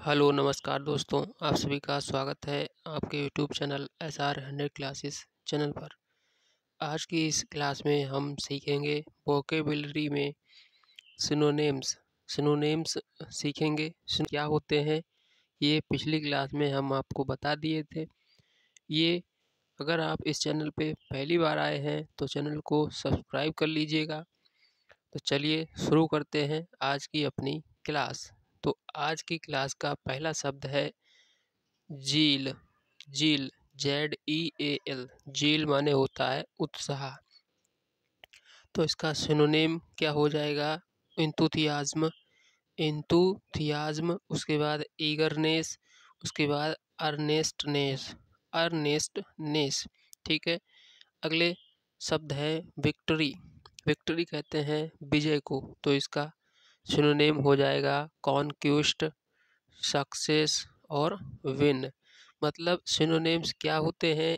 Hello नमस्कार दोस्तों, आप सभी का स्वागत है आपके YouTube channel SR 100 classes channel पर। आज की इस क्लास में हम सीखेंगे वोकेबुलरी में सिनोनिम्स। सिनोनिम्स सीखेंगे क्या होते हैं, ये पिछली क्लास में हम आपको बता दिए थे। ये अगर आप इस चैनल पे पहली बार आए हैं तो चैनल को सब्सक्राइब कर लीजिएगा। तो चलिए शुरू करते हैं आज की अपनी क्लास। तो आज की क्लास का पहला शब्द है झील। झील ZEAL। झील माने होता है उत्साह। तो इसका सिनोनिम क्या हो जाएगा? इंतुथियाज्म। इंतुथियाज्म, उसके बाद ईगरनेस, उसके बाद अर्नेस्टनेस। अर्नेस्टनेस, ठीक है। अगले शब्द है विक्ट्री। विक्ट्री कहते हैं विजय को, तो इसका सिनोनिम हो जाएगा कॉन्क्विस्ट, सक्सेस और विन। मतलब सिनोनिम्स क्या होते हैं?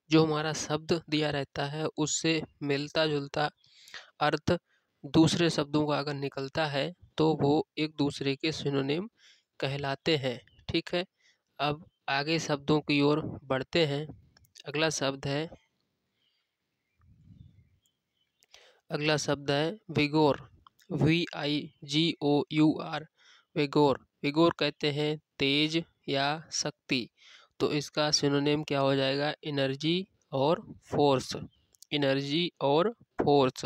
जो हमारा शब्द दिया रहता है उससे मिलता जुलता अर्थ दूसरे शब्दों का अगर निकलता है तो वो एक दूसरे के सिनोनिम कहलाते हैं, ठीक है। अब आगे शब्दों की ओर बढ़ते हैं। अगला शब्द है विगोर। VIGOUR। विगोर। विगोर कहते हैं तेज या शक्ति, तो इसका सिनोनिम क्या हो जाएगा? एनर्जी और फोर्स। एनर्जी और फोर्स।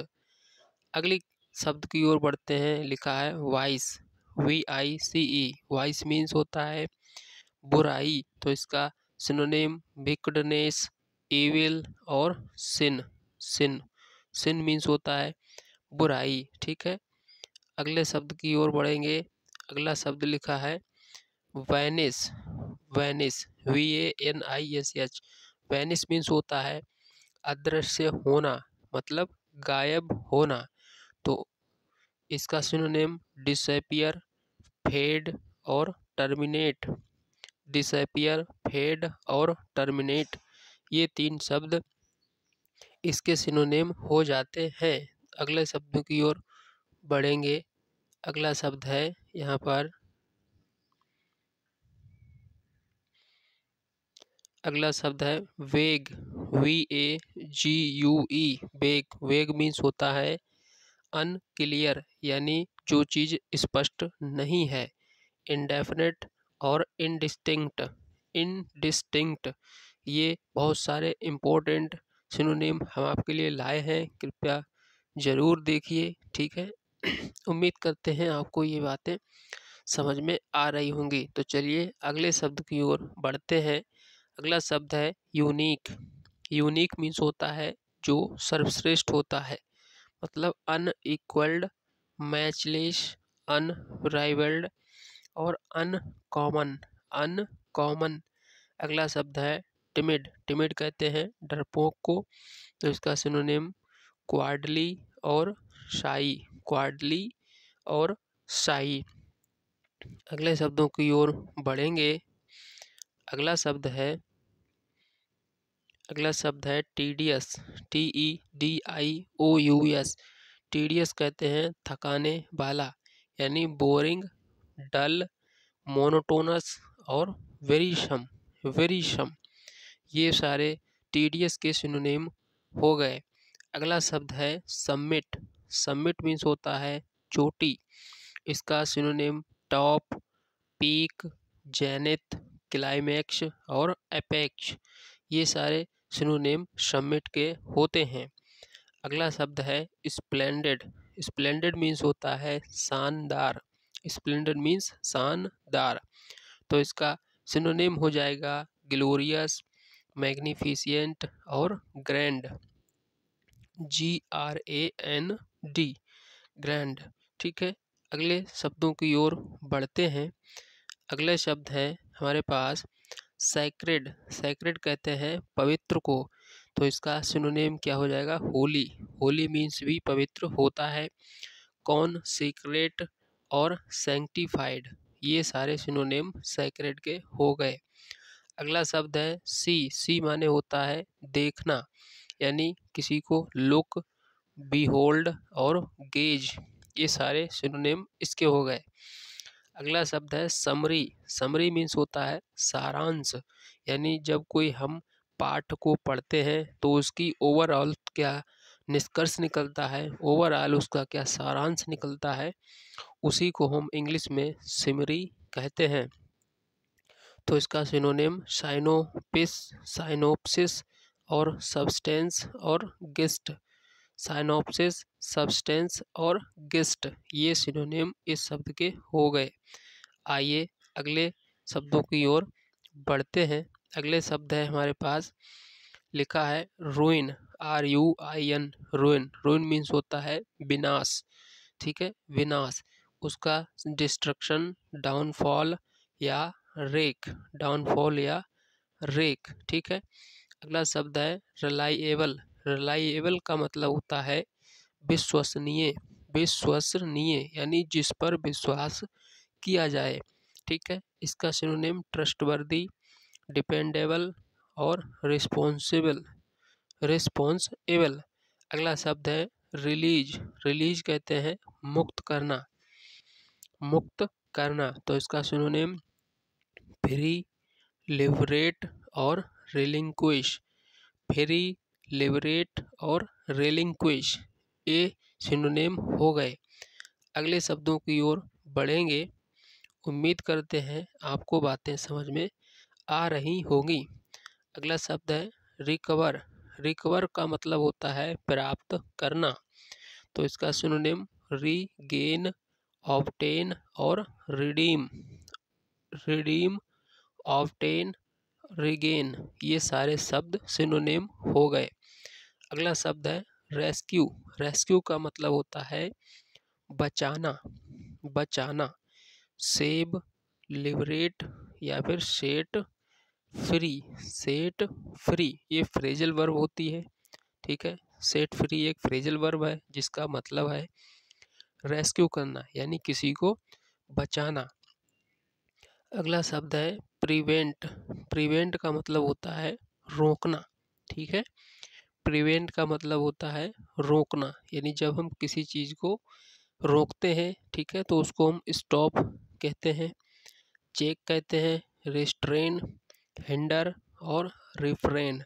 अगली शब्द की ओर बढ़ते हैं। लिखा है वाइस। VICE। वाइस मीन्स होता है बुराई, तो इसका सिनोनिम विक्डनेस, इविल और सिन। सिन सिन मीन्स होता है बुराई, ठीक है। अगले शब्द की ओर बढ़ेंगे। अगला शब्द लिखा है Venice. Venice VANISH। Venice means होता है अदृश्य होना, मतलब गायब होना, तो इसका सिनोनिम डिसअपियर, फेड और टर्मिनेट। डिसअपियर, फेड और टर्मिनेट, ये तीन शब्द इसके सिनोनिम हो जाते हैं। अगले शब्दों की ओर बढ़ेंगे। अगला शब्द है यहाँ पर अगला शब्द है वेग। VAGUE। वेग। वेग मीन्स होता है अनक्लियर, यानी जो चीज़ स्पष्ट नहीं है। इंडेफिनेट और इनडिस्टिंक्ट। इनडिस्टिंक्ट, ये बहुत सारे इम्पोर्टेंट सिनोनिम हम आपके लिए लाए हैं, कृपया ज़रूर देखिए, ठीक है। उम्मीद करते हैं आपको ये बातें समझ में आ रही होंगी। तो चलिए अगले शब्द की ओर बढ़ते हैं। अगला शब्द है यूनिक। यूनिक मीन्स होता है जो सर्वश्रेष्ठ होता है, मतलब अनइक्वल्ड, मैचलेस, अनराइवल्ड और अनकॉमन। अनकॉमन। अगला शब्द है टिमिड। टिमिड कहते हैं डरपोक को, तो इसका सिनोनिम क्वाडली और शाई। क्वाडली और शाई। अगले शब्दों की ओर बढ़ेंगे। अगला शब्द है टीडियस। TEDIOUS। टीडियस कहते हैं थकाने वाला, यानी बोरिंग, डल, मोनोटोनस और वेरिशम। वेरिशम, ये सारे टीडियस के सिनोनिम हो गए। अगला शब्द है समिट। समिट मीन्स होता है चोटी, इसका synonym top, peak, zenith, climax और एपेक्स, ये सारे सिनोनिम समिट के होते हैं। अगला शब्द है स्प्लेंडेड। स्प्लेंडेड मीन्स होता है शानदार। स्प्लेंडेड मीन्स शानदार, तो इसका सिनोनिम हो जाएगा ग्लोरियस, मैग्निफिसेंट और ग्रैंड। GRAND। ग्रैंड, ठीक है। अगले शब्दों की ओर बढ़ते हैं। अगले शब्द है हमारे पास सैक्रेड। सैक्रेड कहते हैं पवित्र को, तो इसका सिनोनिम क्या हो जाएगा? होली। होली मीन्स भी पवित्र होता है। कॉनसेक्रेट और सैंक्टिफाइड, ये सारे सिनोनिम सैक्रेड के हो गए। अगला शब्द है सी। सी माने होता है देखना, यानी किसी को लुक, बीहोल्ड और गेज, ये सारे सिनोनिम इसके हो गए। अगला शब्द है समरी। समरी मीन्स होता है सारांश, यानी जब कोई हम पाठ को पढ़ते हैं तो उसकी ओवरऑल क्या निष्कर्ष निकलता है, ओवरऑल उसका क्या सारांश निकलता है, उसी को हम इंग्लिश में समरी कहते हैं। तो इसका सिनोनिम साइनोप्सिस और सब्सटेंस और गिस्ट। साइनोप्सिस, सब्सटेंस और गिस्ट, ये सिनोनिम इस शब्द के हो गए। आइए अगले शब्दों की ओर बढ़ते हैं। अगले शब्द है हमारे पास, लिखा है ruin, RUIN, ruin. Ruin means होता है विनाश, ठीक है, विनाश। उसका डिस्ट्रक्शन, डाउनफॉल या रेक, डाउनफॉल या रेक, ठीक है। अगला शब्द है रिलायबल। रिलायबल का मतलब होता है विश्वसनीय, विश्वसनीय यानी जिस पर विश्वास किया जाए, ठीक है। इसका सिनोनिम ट्रस्टवर्दी, डिपेंडेबल और रिस्पॉन्सिबल, रिस्पॉन्सिबल। अगला शब्द है रिलीज। रिलीज कहते हैं मुक्त करना, मुक्त करना। तो इसका सिनोनिम फ्री, लिबरेट और रिलिंक्विश। फ्री, लिबरेट और रिलिंक्विश, ये सिनोनिम हो गए। अगले शब्दों की ओर बढ़ेंगे। उम्मीद करते हैं आपको बातें समझ में आ रही होंगी। अगला शब्द है रिकवर। रिकवर का मतलब होता है प्राप्त करना। तो इसका सिनोनिम रीगेन, ऑब्टेन और रिडीम। रिडीम, ऑब्टेन, रिगेन, ये सारे शब्द सिनोनिम हो गए। अगला शब्द है रेस्क्यू। रेस्क्यू का मतलब होता है बचाना, बचाना। सेव, लिबरेट या फिर सेट फ्री। सेट फ्री ये फ्रेजल वर्ब होती है, ठीक है। सेट फ्री एक फ्रेजल वर्ब है जिसका मतलब है रेस्क्यू करना, यानी किसी को बचाना। अगला शब्द है प्रिवेंट। प्रिवेंट का मतलब होता है रोकना, ठीक है। प्रिवेंट का मतलब होता है रोकना, यानी जब हम किसी चीज़ को रोकते हैं, ठीक है, तो उसको हम स्टॉप कहते हैं, चेक कहते हैं, रिस्ट्रेन, हिंडर और रिफ्रेन,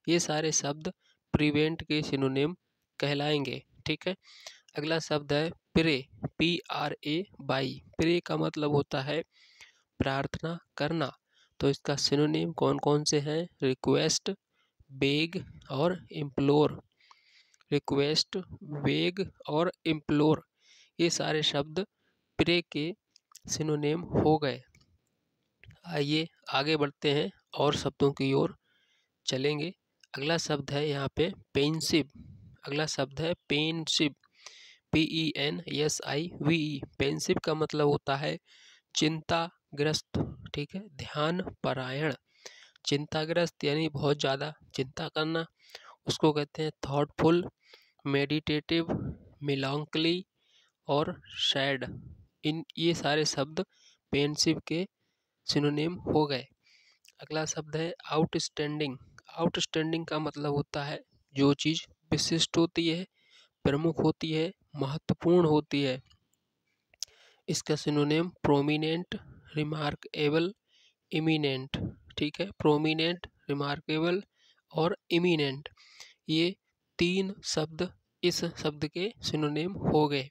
ये सारे शब्द प्रिवेंट के सिनोनिम कहलाएंगे, ठीक है। अगला शब्द है प्रे, PRAY। प्रे का मतलब होता है प्रार्थना करना। तो इसका सिनोनिम कौन कौन से हैं? रिक्वेस्ट, बेग और इम्प्लोर। रिक्वेस्ट, बेग और इम्प्लोर, ये सारे शब्द प्रे के सिनोनिम हो गए। आइए आगे बढ़ते हैं और शब्दों की ओर चलेंगे। अगला शब्द है यहाँ पे पेंसिव। अगला शब्द है पेंसिव, PENSIVE। पेंसिव का मतलब होता है चिंताग्रस्त, ठीक है, ध्यान परायण। चिंताग्रस्त यानी बहुत ज़्यादा चिंता करना, उसको कहते हैं थॉटफुल, मेडिटेटिव, मिलांकली और सैड। इन ये सारे शब्द पेंसिव के सिनोनिम हो गए। अगला शब्द है आउटस्टैंडिंग। आउटस्टैंडिंग का मतलब होता है जो चीज़ विशिष्ट होती है, प्रमुख होती है, महत्वपूर्ण होती है। इसका सिनोनिम प्रोमिनेंट, रिमार्केबल, इमिनेंट, ठीक है। प्रोमिनेंट, रिमार्केबल और इमिनेंट, ये तीन शब्द इस शब्द के सिनोनिम हो गए।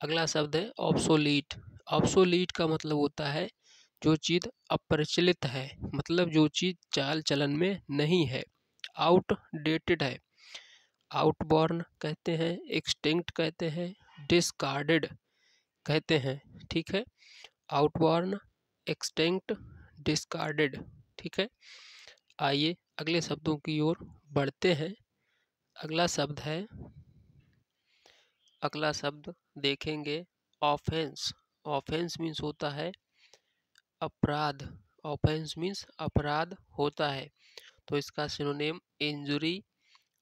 अगला शब्द है ऑब्सोलीट। ऑब्सोलीट का मतलब होता है जो चीज़ अप्रचलित है, मतलब जो चीज़ चाल चलन में नहीं है, आउटडेटेड है। आउटबॉर्न कहते हैं, एक्सटिंक्ट कहते हैं, डिस्कार्डेड कहते हैं, ठीक है। आउटबॉर्न, एक्सटिंक्ट, डिस्कार्डेड, ठीक है। आइए अगले शब्दों की ओर बढ़ते हैं। अगला शब्द है, अगला शब्द देखेंगे ऑफेंस। ऑफेंस मीन्स होता है अपराध। ऑफेंस मीन्स अपराध होता है। तो इसका सिनोनिम इंजुरी,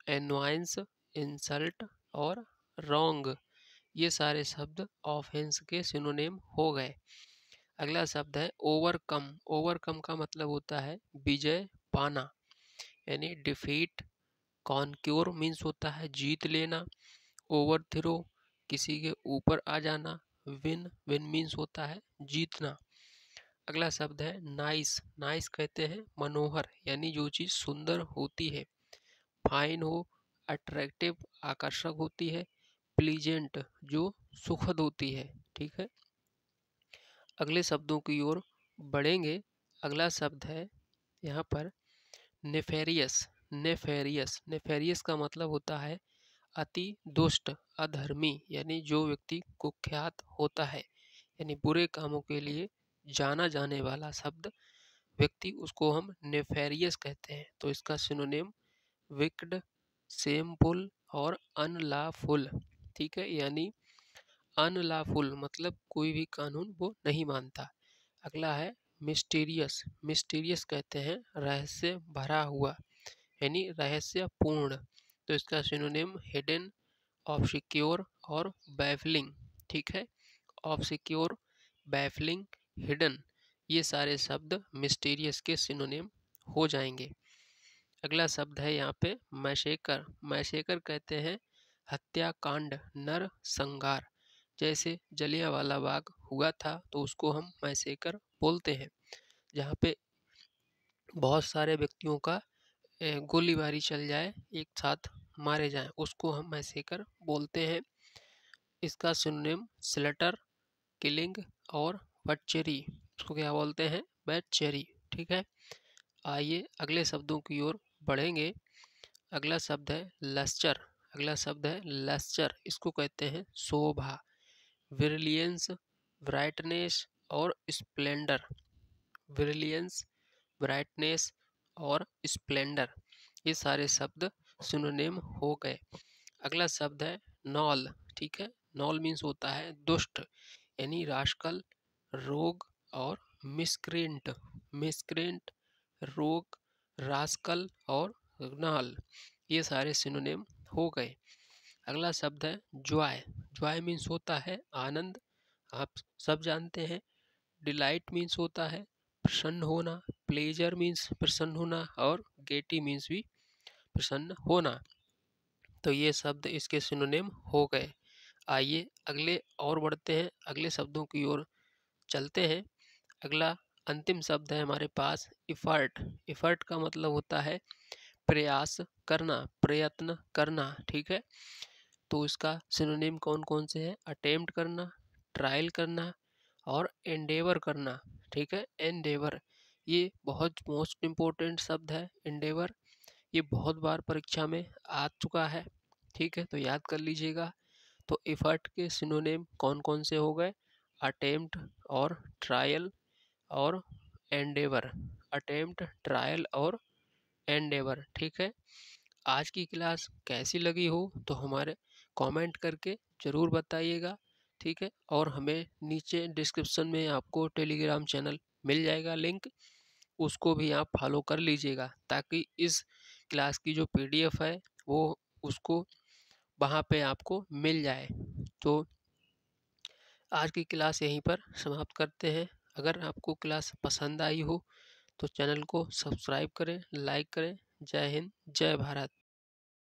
एनवायंस, इंसल्ट और रॉन्ग, ये सारे शब्द ऑफेंस के सिनोनिम हो गए। अगला शब्द है ओवरकम। ओवरकम का मतलब होता है विजय पाना, यानी डिफीट। कॉन्क्योर मीन्स होता है जीत लेना। ओवरथ्रो किसी के ऊपर आ जाना। विन, विन मीन्स होता है जीतना। अगला शब्द है नाइस, नाइस कहते हैं मनोहर, यानी जो चीज़ सुंदर होती है। फाइन हो, अट्रैक्टिव आकर्षक होती है। प्लीजेंट जो सुखद होती है। ठीक है, अगले शब्दों की ओर बढ़ेंगे। अगला शब्द है यहाँ पर नेफेरियस, नेफेरियस, नेफेरियस का मतलब होता है अति दुष्ट, अधर्मी, यानी जो व्यक्ति कुख्यात होता है, यानी बुरे कामों के लिए जाना जाने वाला शब्द व्यक्ति, उसको हम नेफेरियस कहते हैं। तो इसका सिनोनिम विक्ड, शेमफुल और अनलॉफुल। ठीक है, यानी अनलॉफुल मतलब कोई भी कानून वो नहीं मानता। अगला है मिस्टीरियस, मिस्टीरियस कहते हैं रहस्य भरा हुआ, यानी रहस्यपूर्ण। तो इसका सिनोनिम हिडन, ऑब्सक्योर और बैफलिंग। ठीक है, ऑब्सक्योर, बैफलिंग, हिडन, ये सारे शब्द मिस्टीरियस के सिनोनिम हो जाएंगे। अगला शब्द है यहाँ पे मैसेकर, मैसेकर कहते हैं हत्याकांड, नर संहार। जैसे जलियांवाला बाग हुआ था तो उसको हम मैसेकर बोलते हैं, जहाँ पे बहुत सारे व्यक्तियों का गोलीबारी चल जाए, एक साथ मारे जाएं, उसको हम मैसेकर बोलते हैं। इसका सिनोनिम स्लेटर, किलिंग और बटचेरी, इसको क्या बोलते हैं, बैटचेरी। ठीक है, आइए अगले शब्दों की ओर बढ़ेंगे। अगला शब्द है लस्चर, अगला शब्द है लस्चर, इसको कहते हैं शोभा, विरलियंस, ब्राइटनेस और स्प्लेंडर। विरलियंस, ब्राइटनेस और स्प्लेंडर, ये सारे शब्द सिनोनिम हो गए। अगला शब्द है नॉल। ठीक है, नॉल मीन्स होता है दुष्ट, यानी रास्कल, रोग और मिसक्रेंट, मिसक्रेंट, रोग, रास्कल और नाल, ये सारे सिनोनिम हो गए। अगला शब्द है जॉय, जॉय मीन्स होता है आनंद, आप सब जानते हैं। डिलाइट मीन्स होता है प्रसन्न होना, प्लेजर मीन्स प्रसन्न होना और गेटी मीन्स भी प्रसन्न होना। तो ये शब्द इसके सिनोनिम हो गए। आइए अगले और बढ़ते हैं, अगले शब्दों की ओर चलते हैं। अगला अंतिम शब्द है हमारे पास इफर्ट, इफर्ट का मतलब होता है प्रयास करना, प्रयत्न करना। ठीक है, तो इसका सिनोनिम कौन कौन से हैं, अटेम्प्ट करना, ट्रायल करना और एंडेवर करना। ठीक है, एंडेवर ये बहुत मोस्ट इम्पोर्टेंट शब्द है, एंडेवर, ये बहुत बार परीक्षा में आ चुका है। ठीक है, तो याद कर लीजिएगा। तो एफर्ट के सिनोनिम कौन कौन से हो गए, अटेम्प्ट और ट्रायल और एंडेवर, अटेम्प्ट, ट्रायल और एंडेवर। ठीक है, आज की क्लास कैसी लगी हो तो हमारे कमेंट करके ज़रूर बताइएगा। ठीक है, और हमें नीचे डिस्क्रिप्शन में आपको टेलीग्राम चैनल मिल जाएगा लिंक, उसको भी आप फॉलो कर लीजिएगा, ताकि इस क्लास की जो पीडीएफ है वो उसको वहाँ पे आपको मिल जाए। तो आज की क्लास यहीं पर समाप्त करते हैं। अगर आपको क्लास पसंद आई हो तो चैनल को सब्सक्राइब करें, लाइक करें। जय हिंद, जय भारत।